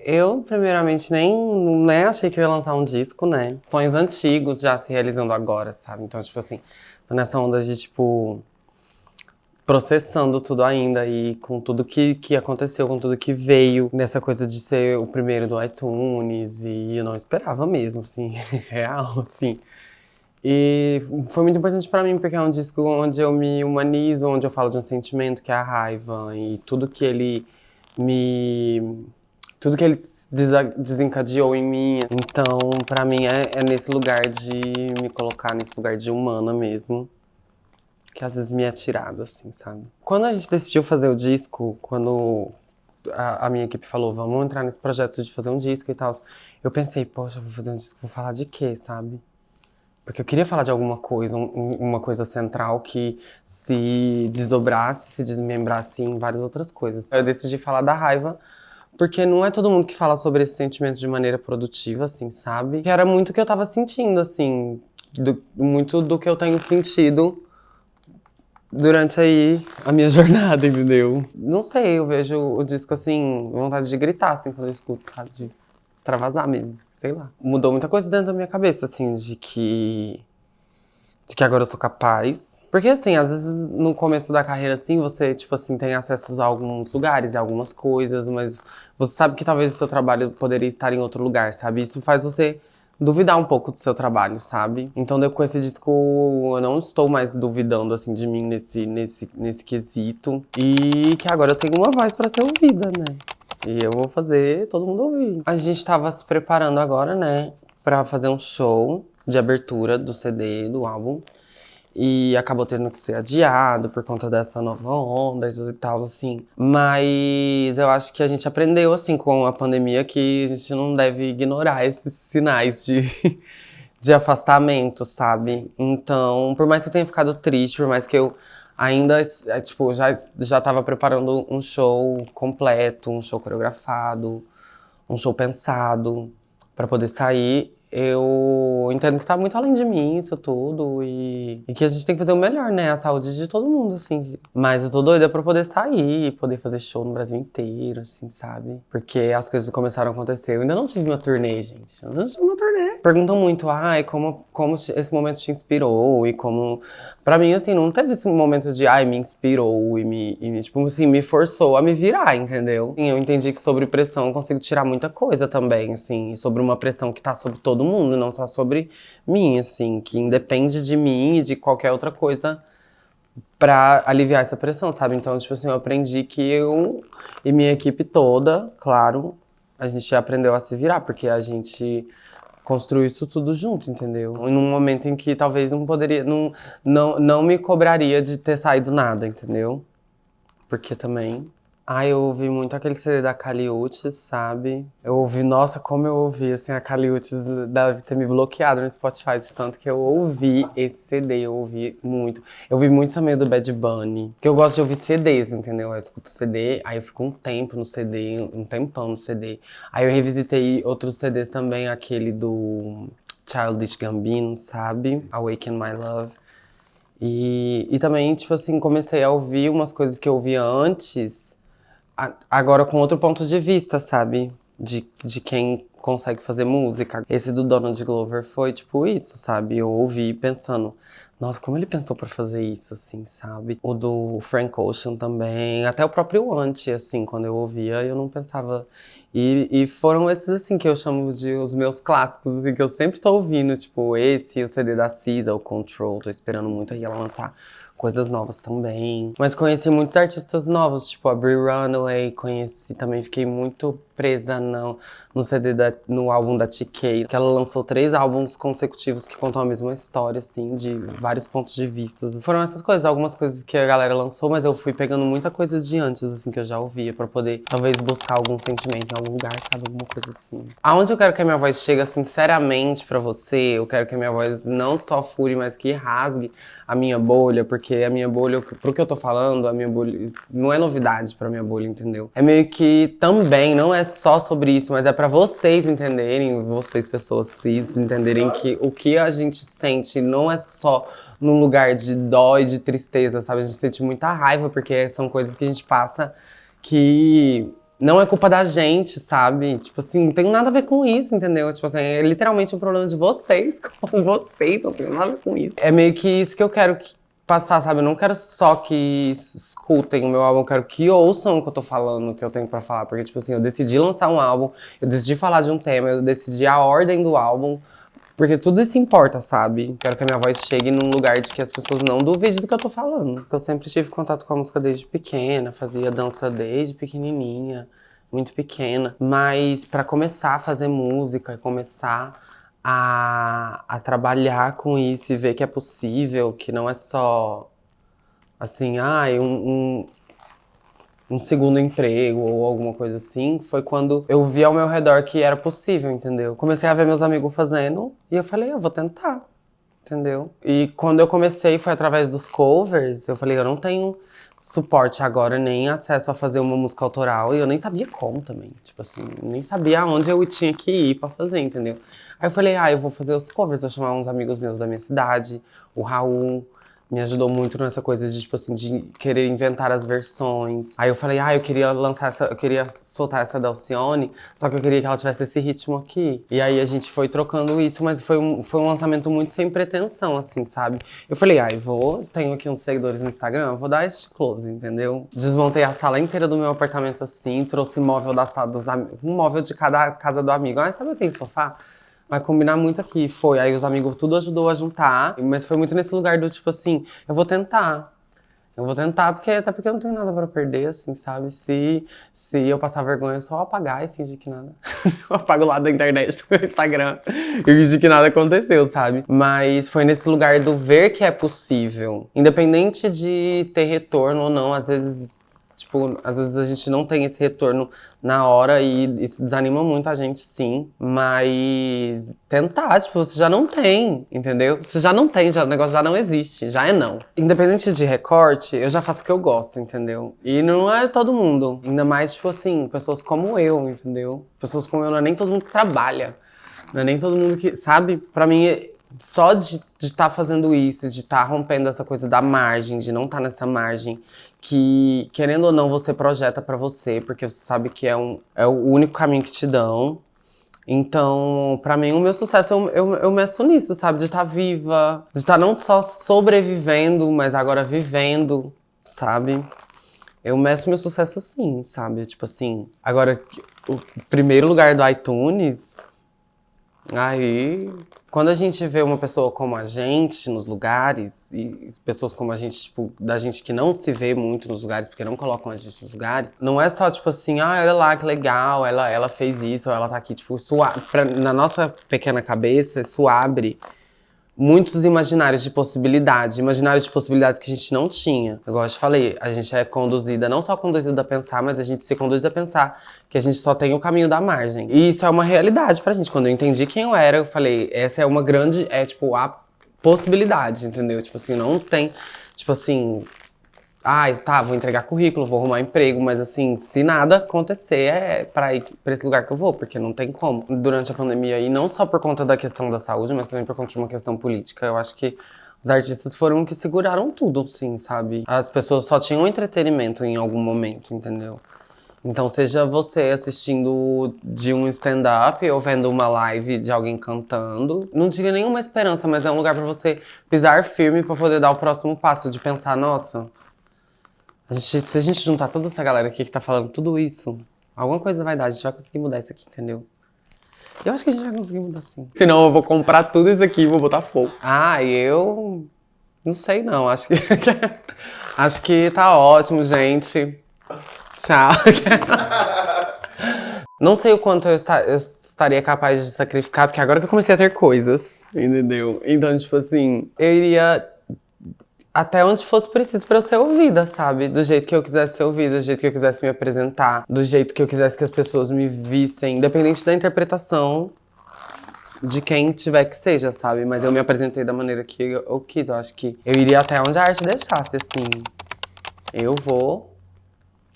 Eu primeiramente nem achei que eu ia lançar um disco, né? Sonhos antigos já se realizando agora, sabe? Então, tipo assim, tô nessa onda de, tipo, processando tudo ainda e com tudo que aconteceu, com tudo que veio, nessa coisa de ser o primeiro do iTunes, e eu não esperava mesmo, assim, real, assim. E foi muito importante pra mim, porque é um disco onde eu me humanizo, onde eu falo de um sentimento que é a raiva, e me. tudo que ele desencadeou em mim. Então, pra mim, é nesse lugar de me colocar nesse lugar de humana mesmo, que às vezes me é tirado, assim, sabe? Quando a gente decidiu fazer o disco, quando a minha equipe falou, vamos entrar nesse projeto de fazer um disco e tal, eu pensei, poxa, vou fazer um disco, vou falar de quê, sabe? Porque eu queria falar de alguma coisa, uma coisa central que se desdobrasse, se desmembrasse em várias outras coisas. Eu decidi falar da raiva, porque não é todo mundo que fala sobre esse sentimento de maneira produtiva, assim, sabe? Que era muito o que eu tava sentindo, assim, muito do que eu tenho sentido durante aí a minha jornada, entendeu? Não sei, eu vejo o disco assim, vontade de gritar, assim, quando eu escuto, sabe? De extravasar mesmo, sei lá. Mudou muita coisa dentro da minha cabeça, assim, de que agora eu sou capaz. Porque, assim, às vezes no começo da carreira, assim, você, tipo assim, tem acesso a alguns lugares e algumas coisas, mas você sabe que talvez o seu trabalho poderia estar em outro lugar, sabe? Isso faz você duvidar um pouco do seu trabalho, sabe? Então, com esse disco, eu não estou mais duvidando, assim, de mim nesse quesito. E que agora eu tenho uma voz pra ser ouvida, né? E eu vou fazer todo mundo ouvir. A gente tava se preparando agora, né, pra fazer um show de abertura do CD, do álbum. E acabou tendo que ser adiado por conta dessa nova onda e tudo e tal, assim. Mas eu acho que a gente aprendeu, assim, com a pandemia que a gente não deve ignorar esses sinais de afastamento, sabe? Então, por mais que eu tenha ficado triste, por mais que eu ainda, tipo, já tava preparando um show completo, um show coreografado, um show pensado pra poder sair. Eu entendo que tá muito além de mim isso tudo e que a gente tem que fazer o melhor, né? A saúde de todo mundo, assim. Mas eu tô doida pra poder sair, poder fazer show no Brasil inteiro, assim, sabe? Porque as coisas começaram a acontecer. Eu ainda não tive uma turnê, gente. Eu ainda não tive uma turnê. Perguntam muito, ai, como esse momento te inspirou e como. Pra mim, assim, não teve esse momento de, ai, me inspirou tipo assim, me forçou a me virar, entendeu? E eu entendi que sobre pressão eu consigo tirar muita coisa também, assim, sobre uma pressão que tá sobre todo mundo, não só sobre mim, assim, que independe de mim e de qualquer outra coisa pra aliviar essa pressão, sabe? Então, tipo assim, eu aprendi que eu e minha equipe toda, claro, a gente aprendeu a se virar, porque a gente construir isso tudo junto, entendeu? E num momento em que talvez não poderia, não me cobraria de ter saído nada, entendeu? Porque também. Eu ouvi muito aquele CD da Kali Uchis, sabe? Eu ouvi, nossa, como eu ouvi, assim, a Kali Uchis deve ter me bloqueado no Spotify de tanto que eu ouvi esse CD, eu ouvi muito. Eu ouvi muito também o do Bad Bunny, que eu gosto de ouvir CDs, entendeu? Eu escuto CD, aí eu fico um tempo no CD, um tempão no CD. Aí eu revisitei outros CDs também, aquele do Childish Gambino, sabe? Awaken My Love. E também, tipo assim, comecei a ouvir umas coisas que eu ouvia antes, agora com outro ponto de vista, sabe? De quem consegue fazer música. Esse do Donald Glover foi tipo isso, sabe? Eu ouvi pensando, nossa, como ele pensou pra fazer isso, assim, sabe? O do Frank Ocean também, até o próprio Ante, assim, quando eu ouvia, eu não pensava. E foram esses, assim, que eu chamo de os meus clássicos, assim, que eu sempre tô ouvindo, tipo, esse, o CD da Cisa, o Control, tô esperando muito aí ela lançar coisas novas também. Mas conheci muitos artistas novos, tipo a Brie Runaway, conheci também, fiquei muito presa no CD no álbum da TK, que ela lançou 3 álbuns consecutivos que contam a mesma história, assim, de vários pontos de vista. Foram essas coisas, algumas coisas que a galera lançou, mas eu fui pegando muita coisa de antes, assim, que eu já ouvia, pra poder, talvez, buscar algum sentimento em algum lugar, sabe? Alguma coisa assim. Aonde eu quero que a minha voz chegue, sinceramente, pra você, eu quero que a minha voz não só fure, mas que rasgue a minha bolha, porque a minha bolha, pro que eu tô falando, a minha bolha não é novidade pra minha bolha, entendeu? É meio que também, não é só sobre isso, mas é pra vocês entenderem, vocês pessoas cis, entenderem que o que a gente sente não é só num lugar de dó e de tristeza, sabe? A gente sente muita raiva, porque são coisas que a gente passa que Não é culpa da gente, sabe? Tipo assim, não tem nada a ver com isso, entendeu? Tipo assim, é literalmente um problema de vocês, com vocês, não tem nada a ver com isso. É meio que isso que eu quero passar, sabe? Eu não quero só que escutem o meu álbum, eu quero que ouçam o que eu tô falando, o que eu tenho pra falar. Porque, tipo assim, eu decidi lançar um álbum, eu decidi falar de um tema, eu decidi a ordem do álbum. Porque tudo isso importa, sabe? Quero que a minha voz chegue num lugar de que as pessoas não duvidem do que eu tô falando. Eu sempre tive contato com a música desde pequena, fazia dança desde pequenininha, muito pequena. Mas pra começar a fazer música, começar a trabalhar com isso e ver que é possível, que não é só, assim, um segundo emprego ou alguma coisa assim, foi quando eu vi ao meu redor que era possível, entendeu? Comecei a ver meus amigos fazendo e eu falei, eu vou tentar, entendeu? E quando eu comecei, foi através dos covers, eu falei, eu não tenho suporte agora, nem acesso a fazer uma música autoral, e eu nem sabia como também, tipo assim, nem sabia aonde eu tinha que ir pra fazer, entendeu? Aí eu falei, eu vou fazer os covers, vou chamar uns amigos meus da minha cidade, o Raul, me ajudou muito nessa coisa de, tipo assim, de querer inventar as versões. Aí eu falei, eu queria eu queria soltar essa da Alcione, só que eu queria que ela tivesse esse ritmo aqui. E aí a gente foi trocando isso, mas foi um lançamento muito sem pretensão, assim, sabe? Eu falei, tenho aqui uns seguidores no Instagram, vou dar este close, entendeu? Desmontei a sala inteira do meu apartamento assim, trouxe móvel da sala dos amigos, um móvel de cada casa do amigo. Sabe aquele sofá? Vai combinar muito aqui. Foi. Aí os amigos tudo ajudou a juntar. Mas foi muito nesse lugar do tipo assim, eu vou tentar. Eu vou tentar, até porque eu não tenho nada pra perder, assim, sabe? Se eu passar vergonha, é só apagar e fingir que nada. Eu apago lá da internet, do meu Instagram, e fingir que nada aconteceu, sabe? Mas foi nesse lugar do ver que é possível. Independente de ter retorno ou não, às vezes a gente não tem esse retorno na hora e isso desanima muito a gente, sim. Mas tentar, você já não tem, entendeu? Você já não tem, o negócio já não existe, já é não. Independente de recorte, eu já faço o que eu gosto, entendeu? E não é todo mundo. Ainda mais, pessoas como eu, entendeu? Pessoas como eu, não é nem todo mundo que trabalha. Não é nem todo mundo que, sabe? Pra mim, só de estar fazendo isso, de estar rompendo essa coisa da margem, de não estar nessa margem que, querendo ou não, você projeta pra você, porque você sabe que é o único caminho que te dão. Então, pra mim, o meu sucesso, eu meço nisso, sabe? De estar viva, de estar não só sobrevivendo, mas agora vivendo, sabe? Eu meço meu sucesso sim, sabe? Tipo assim, agora, o primeiro lugar do iTunes, aí, quando a gente vê uma pessoa como a gente nos lugares, e pessoas como a gente, da gente que não se vê muito nos lugares, porque não colocam a gente nos lugares, não é só, tipo assim, olha lá que legal, ela fez isso, ou ela tá aqui, na nossa pequena cabeça, isso abre muitos imaginários de possibilidades que a gente não tinha. Igual eu te falei, a gente é conduzida, não só conduzida a pensar, mas a gente se conduz a pensar que a gente só tem o caminho da margem. E isso é uma realidade pra gente. Quando eu entendi quem eu era, eu falei, essa é uma grande, a possibilidade, entendeu? Tipo assim, não tem, tipo assim, vou entregar currículo, vou arrumar emprego, mas assim, se nada acontecer, é pra esse lugar que eu vou, porque não tem como. Durante a pandemia, e não só por conta da questão da saúde, mas também por conta de uma questão política, eu acho que os artistas foram que seguraram tudo, sim, sabe? As pessoas só tinham entretenimento em algum momento, entendeu? Então, seja você assistindo de um stand-up ou vendo uma live de alguém cantando, não diria nenhuma esperança, mas é um lugar pra você pisar firme pra poder dar o próximo passo, de pensar, nossa, se a gente juntar toda essa galera aqui que tá falando tudo isso, alguma coisa vai dar, a gente vai conseguir mudar isso aqui, entendeu? Eu acho que a gente vai conseguir mudar sim. Senão eu vou comprar tudo isso aqui e vou botar fogo. Eu não sei não, acho que acho que tá ótimo, gente. Tchau. Não sei o quanto eu estaria capaz de sacrificar, porque agora que eu comecei a ter coisas, entendeu? Então, tipo assim, eu iria até onde fosse preciso pra eu ser ouvida, sabe? Do jeito que eu quisesse ser ouvida, do jeito que eu quisesse me apresentar, do jeito que eu quisesse que as pessoas me vissem, independente da interpretação de quem tiver que seja, sabe? Mas eu me apresentei da maneira que eu quis. Eu acho que eu iria até onde a arte deixasse, assim. Eu vou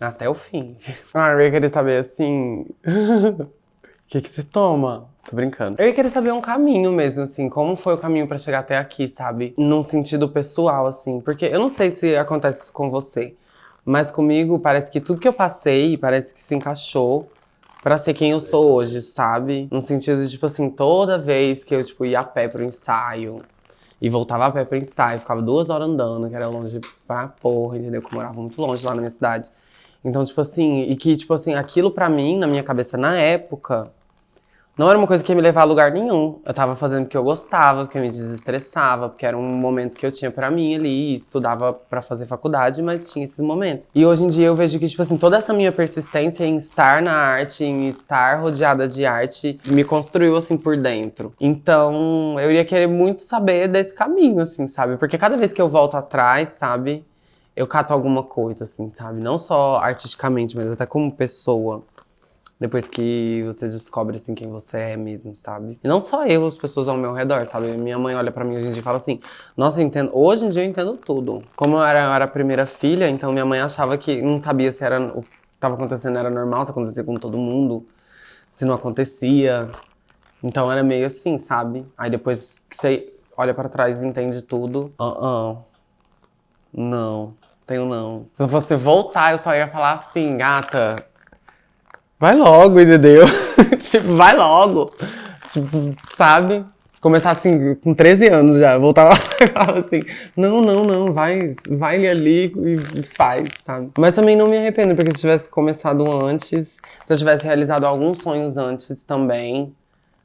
até o fim. Eu ia querer saber, assim... O que você toma? Tô brincando. Eu ia querer saber um caminho mesmo, assim. Como foi o caminho pra chegar até aqui, sabe? Num sentido pessoal, assim. Porque eu não sei se acontece isso com você. Mas comigo, parece que tudo que eu passei, parece que se encaixou pra ser quem eu sou hoje, sabe? No sentido de, tipo assim, toda vez que eu, tipo, ia a pé pro ensaio e voltava a pé pro ensaio, ficava 2 horas andando, que era longe pra porra, entendeu? Que eu morava muito longe lá na minha cidade. Então, tipo assim, e que, tipo assim, aquilo pra mim, na minha cabeça, na época, não era uma coisa que ia me levar a lugar nenhum. Eu tava fazendo porque eu gostava, porque eu me desestressava, porque era um momento que eu tinha pra mim ali, estudava pra fazer faculdade, mas tinha esses momentos. E hoje em dia eu vejo que, tipo assim, toda essa minha persistência em estar na arte, em estar rodeada de arte, me construiu, assim, por dentro. Então, eu iria querer muito saber desse caminho, assim, sabe? Porque cada vez que eu volto atrás, sabe, eu cato alguma coisa, assim, sabe? Não só artisticamente, mas até como pessoa. Depois que você descobre, assim, quem você é mesmo, sabe? E não só eu, as pessoas ao meu redor, sabe? Minha mãe olha pra mim hoje em dia e fala assim, nossa, eu entendo, hoje em dia eu entendo tudo. Como eu era a primeira filha, então minha mãe achava que, não sabia se era, o que tava acontecendo era normal, se acontecia com todo mundo, se não acontecia. Então era meio assim, sabe? Aí depois que você olha pra trás e entende tudo, não, tenho não. Se eu fosse voltar, eu só ia falar assim, gata, vai logo, entendeu? Tipo, vai logo. Tipo, sabe? Começar assim, com 13 anos já, voltar lá e falar assim, não, vai ali e faz, sabe? Mas também não me arrependo, porque se tivesse começado antes, se eu tivesse realizado alguns sonhos antes também,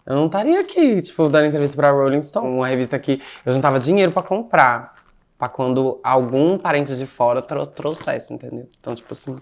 eu não estaria aqui, tipo, dando entrevista pra Rolling Stone, uma revista que eu juntava dinheiro pra comprar, pra quando algum parente de fora trouxesse, entendeu? Então, tipo assim,